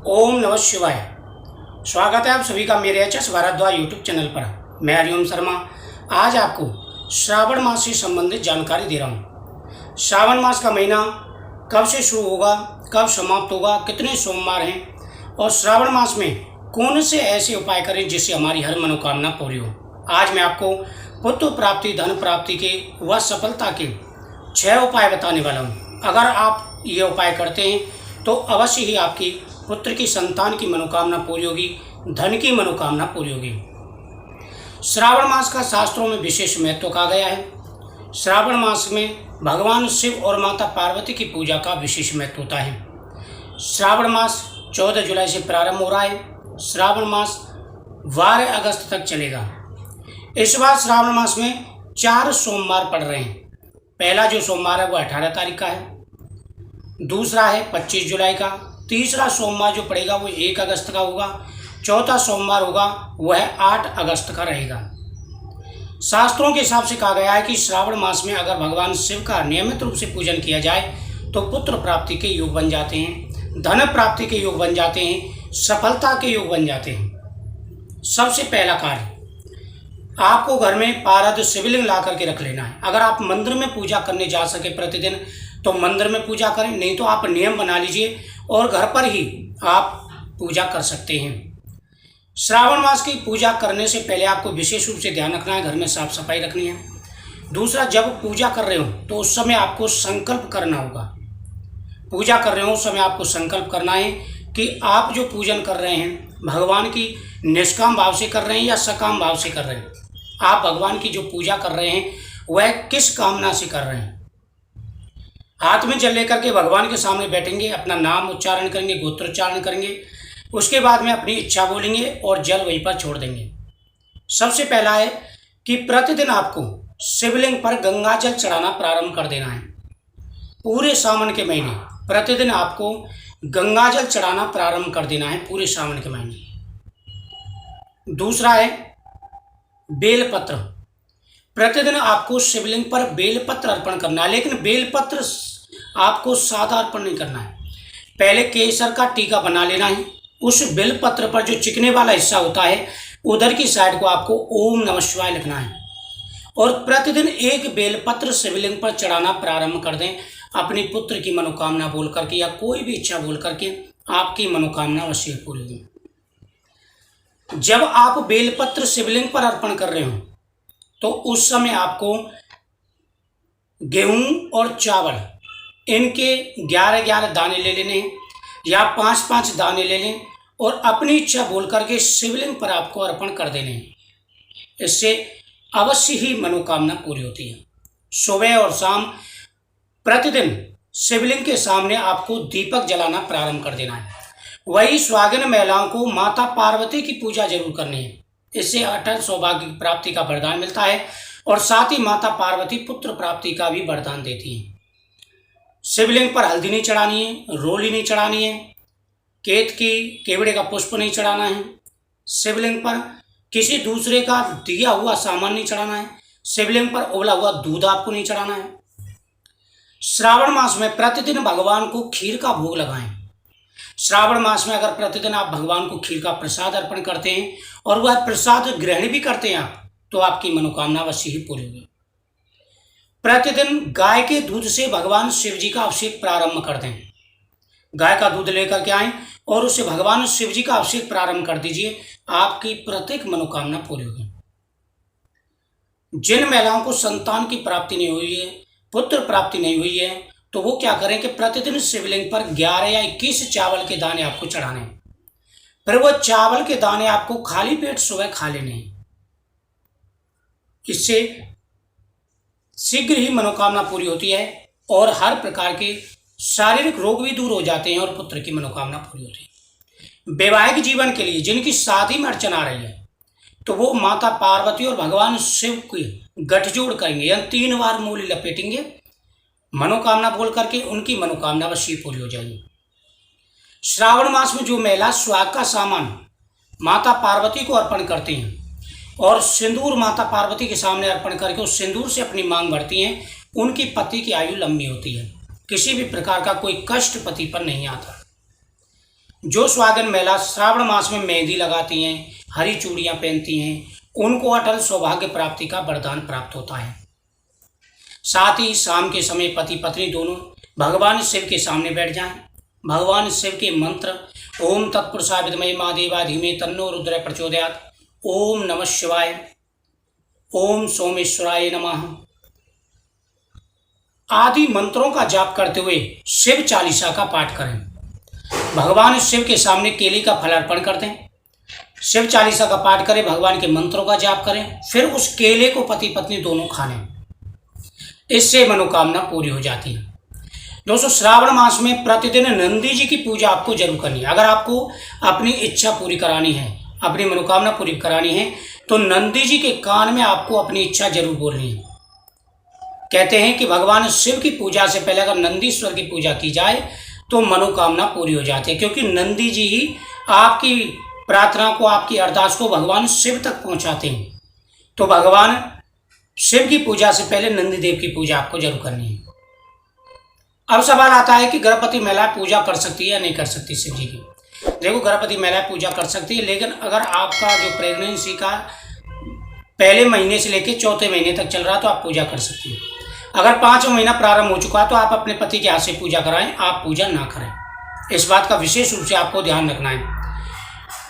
ओम नमः शिवाय। स्वागत है आप सभी का मेरे H S Bhardwaj YouTube channel पर। मैं हरिओम शर्मा आज आपको श्रावण मास से संबंधित जानकारी दे रहा हूँ। श्रावण मास का महीना कब से शुरू होगा, कब समाप्त होगा, कितने सोमवार हैं और श्रावण मास में कौन से ऐसे उपाय करें जिससे हमारी हर मनोकामना पूरी हो। आज मैं आपको पुत्र प्राप्ति, धन प्राप्ति के व सफलता के 6 उपाय बताने वाला हूँ। अगर आप ये उपाय करते हैं तो अवश्य ही आपकी पुत्र की संतान की मनोकामना पूरी होगी, धन की मनोकामना पूरी होगी। श्रावण मास का शास्त्रों में विशेष महत्व कहा गया है। श्रावण मास में भगवान शिव और माता पार्वती की पूजा का विशेष महत्व होता है। श्रावण मास 14 जुलाई से प्रारंभ हो रहा है। श्रावण मास 12 अगस्त तक चलेगा। इस बार श्रावण मास में 4 सोमवार पड़ रहे हैं। पहला जो सोमवार है वो 18 तारीख का है, दूसरा है 25 जुलाई का, तीसरा सोमवार जो पड़ेगा वो 1 अगस्त का होगा, चौथा सोमवार होगा वह 8 अगस्त का रहेगा। शास्त्रों के हिसाब से कहा गया है कि श्रावण मास में अगर भगवान शिव का नियमित रूप से पूजन किया जाए तो पुत्र प्राप्ति के योग बन जाते हैं, धन प्राप्ति के योग बन जाते हैं, सफलता के योग बन जाते हैं। सबसे पहला कार्य, आपको घर में पारद शिवलिंग ला करके रख लेना है। अगर आप मंदिर में पूजा करने जा सके प्रतिदिन तो मंदिर में पूजा करें, नहीं तो आप नियम बना लीजिए और घर पर ही आप पूजा कर सकते हैं। श्रावण मास की पूजा करने से पहले आपको विशेष रूप से ध्यान रखना है, घर में साफ सफाई रखनी है। दूसरा, जब पूजा कर रहे हो तो उस समय आपको संकल्प करना होगा। पूजा कर रहे हो उस समय आपको संकल्प करना है कि आप जो पूजन कर रहे हैं भगवान की निष्काम भाव से कर रहे हैं या सकाम भाव से कर रहे हैं। आप भगवान की जो पूजा कर रहे हैं वह किस कामना से कर रहे हैं। हाथ में जल लेकर के भगवान के सामने बैठेंगे, अपना नाम उच्चारण करेंगे, गोत्रोच्चारण करेंगे, उसके बाद में अपनी इच्छा बोलेंगे और जल वहीं पर छोड़ देंगे। सबसे पहला है कि प्रतिदिन आपको शिवलिंग पर गंगा जल चढ़ाना प्रारंभ कर देना है। पूरे सावन के महीने प्रतिदिन आपको गंगा जल चढ़ाना प्रारंभ कर देना है, पूरे सावन के महीने। दूसरा है बेलपत्र। प्रतिदिन आपको शिवलिंग पर बेलपत्र अर्पण करना है, लेकिन बेलपत्र आपको सादा अर्पण नहीं करना है। पहले केसर का टीका बना लेना है, उस बेलपत्र पर जो चिकने वाला हिस्सा होता है उधर की साइड को आपको ओम नमः शिवाय लिखना है और प्रतिदिन एक बेलपत्र शिवलिंग पर चढ़ाना प्रारंभ कर दें। अपनी पुत्र की मनोकामना बोल करके या कोई भी इच्छा बोल करके आपकी मनोकामना अवश्य पूरी होगी। जब आप बेलपत्र शिवलिंग पर अर्पण कर रहे हो तो उस समय आपको गेहूं और चावल इनके 11-11 दाने ले लेने हैं या 5-5 दाने ले लें और अपनी इच्छा बोल करके शिवलिंग पर आपको अर्पण कर देने हैं। इससे अवश्य ही मनोकामना पूरी होती है। सुबह और शाम प्रतिदिन शिवलिंग के सामने आपको दीपक जलाना प्रारंभ कर देना है। वही सुहागिन महिलाओं को माता पार्वती की पूजा जरूर करनी है। इससे अटल सौभाग्य की प्राप्ति का वरदान मिलता है और साथ ही माता पार्वती पुत्र प्राप्ति का भी वरदान देती है। शिवलिंग पर हल्दी नहीं चढ़ानी है, रोली नहीं चढ़ानी है, केवड़े का पुष्प नहीं चढ़ाना है, शिवलिंग पर किसी दूसरे का दिया हुआ सामान नहीं चढ़ाना है, शिवलिंग पर उबला हुआ दूध आपको नहीं चढ़ाना है। श्रावण मास में प्रतिदिन भगवान को खीर का भोग लगाएं। श्रावण मास में अगर प्रतिदिन आप भगवान को खीर का प्रसाद अर्पण करते हैं और वह प्रसाद ग्रहण भी करते हैं आप, तो आपकी मनोकामना अवश्य ही पूरी होगी। प्रतिदिन गाय के दूध से भगवान शिव जी का अभिषेक प्रारंभ कर दें। गाय का दूध लेकर के आएं और उससे भगवान शिव जी का अभिषेक प्रारंभ कर दीजिए, आपकी प्रत्येक मनोकामना पूरी होगी। जिन महिलाओं को संतान की प्राप्ति नहीं हुई है, पुत्र प्राप्ति नहीं हुई है, तो वो क्या करें कि प्रतिदिन शिवलिंग पर 11 या 21 चावल के दाने आपको चढ़ाने हैं। फिर वो चावल के दाने आपको खाली पेट सुबह खा लेने हैं। इससे शीघ्र ही मनोकामना पूरी होती है और हर प्रकार के शारीरिक रोग भी दूर हो जाते हैं और पुत्र की मनोकामना पूरी होती है। वैवाहिक जीवन के लिए जिनकी शादी में अड़चन आ रही है तो वो माता पार्वती और भगवान शिव की गठजोड़ करेंगे, यानी 3 बार मूली लपेटेंगे, मनोकामना बोल करके उनकी मनोकामना अवश्य पूरी हो जाएगी। श्रावण मास में जो महिला सुहाग का सामान माता पार्वती को अर्पण करती हैं और सिंदूर माता पार्वती के सामने अर्पण करके उस सिंदूर से अपनी मांग भरती हैं, उनकी पति की आयु लंबी होती है, किसी भी प्रकार का कोई कष्ट पति पर नहीं आता। जो सुहागन महिला श्रावण मास में मेहंदी लगाती हैं, हरी चूड़ियाँ पहनती हैं, उनको अटल सौभाग्य प्राप्ति का वरदान प्राप्त होता है। साथ ही शाम के समय पति पत्नी दोनों भगवान शिव के सामने बैठ जाएं। भगवान शिव के मंत्र ओम तत्पुरुषाय विद्महे महादेवाय धीमहि तन्नो रुद्रः प्रचोदयात्, ओम नमः शिवाय, ओम सोमेश्वराय नमः आदि मंत्रों का जाप करते हुए शिव चालीसा का पाठ करें। भगवान शिव के सामने केले का फल अर्पण कर दें। शिव चालीसा का पाठ करें, भगवान के मंत्रों का जाप करें, फिर उस केले को पति पत्नी दोनों खा लें। इससे मनोकामना पूरी हो जाती है। दोस्तों, श्रावण मास में प्रतिदिन नंदी जी की पूजा आपको जरूर करनी है। अगर आपको अपनी इच्छा पूरी करानी है, अपनी मनोकामना पूरी करानी है, तो नंदी जी के कान में आपको अपनी इच्छा जरूर बोलनी है। कहते हैं कि भगवान शिव की पूजा से पहले अगर नंदीश्वर की पूजा की जाए तो मनोकामना पूरी हो जाती है, क्योंकि नंदी जी ही आपकी प्रार्थना को, आपकी अरदास को भगवान शिव तक पहुंचाते हैं। तो भगवान शिव की पूजा से पहले नंदी देव की पूजा आपको जरूर करनी है। अब सवाल आता है कि गर्भवती महिला पूजा कर सकती है या नहीं कर सकती शिव जी की। देखो, गर्भवती महिला पूजा कर सकती है, लेकिन अगर आपका जो प्रेगनेंसी का पहले महीने से लेकर चौथे महीने तक चल रहा है तो आप पूजा कर सकती है। अगर 5वां महीना प्रारंभ हो चुका है तो आप अपने पति के हाथ से पूजा कराएं, आप पूजा ना करें। इस बात का विशेष रूप से आपको ध्यान रखना है।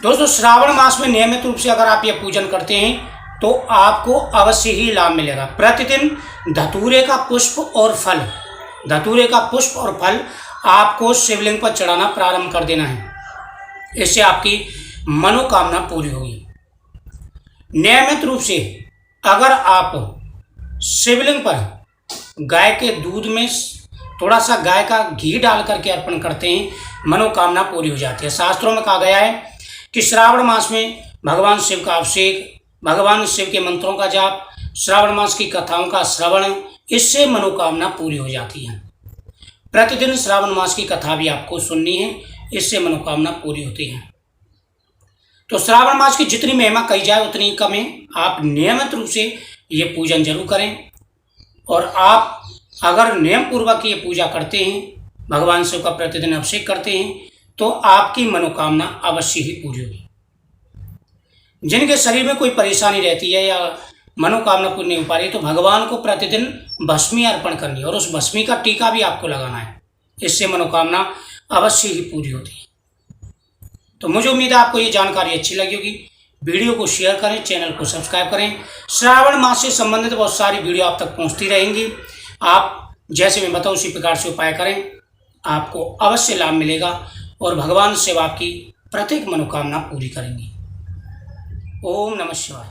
दोस्तों, श्रावण मास में नियमित रूप से अगर आप ये पूजन करते हैं तो आपको अवश्य ही लाभ मिलेगा। प्रतिदिन धतूरे का पुष्प और फल, धतूरे का पुष्प और फल आपको शिवलिंग पर चढ़ाना प्रारंभ कर देना है। इससे आपकी मनोकामना पूरी होगी। नियमित रूप से अगर आप शिवलिंग पर गाय के दूध में थोड़ा सा गाय का घी डाल करके अर्पण करते हैं, मनोकामना पूरी हो जाती है। शास्त्रों में कहा गया है कि श्रावण मास में भगवान शिव का अभिषेक, भगवान शिव के मंत्रों का जाप, श्रावण मास की कथाओं का श्रवण, इससे मनोकामना पूरी हो जाती है। प्रतिदिन श्रावण मास की कथा भी आपको सुननी है, इससे मनोकामना पूरी होती है। तो श्रावण मास की जितनी महिमा कही जाए उतनी कम है। आप नियमित रूप से ये पूजन जरूर करें, और आप अगर नियम पूर्वक ये पूजा करते हैं, भगवान शिव का प्रतिदिन अभिषेक करते हैं, तो आपकी मनोकामना अवश्य ही पूरी होगी। जिनके शरीर में कोई परेशानी रहती है या मनोकामना पूरी नहीं हो पा रही, तो भगवान को प्रतिदिन भस्मी अर्पण करनी है और उस भस्मी का टीका भी आपको लगाना है। इससे मनोकामना अवश्य ही पूरी होती है। तो मुझे उम्मीद है आपको ये जानकारी अच्छी लगी होगी। वीडियो को शेयर करें, चैनल को सब्सक्राइब करें। श्रावण मास से संबंधित बहुत सारी वीडियो आप तक पहुंचती रहेंगी। आप जैसे मैं बताऊं उसी प्रकार से उपाय करें, आपको अवश्य लाभ मिलेगा और भगवान शिव आपकी प्रत्येक मनोकामना पूरी करेंगे। ओम नमः शिवाय।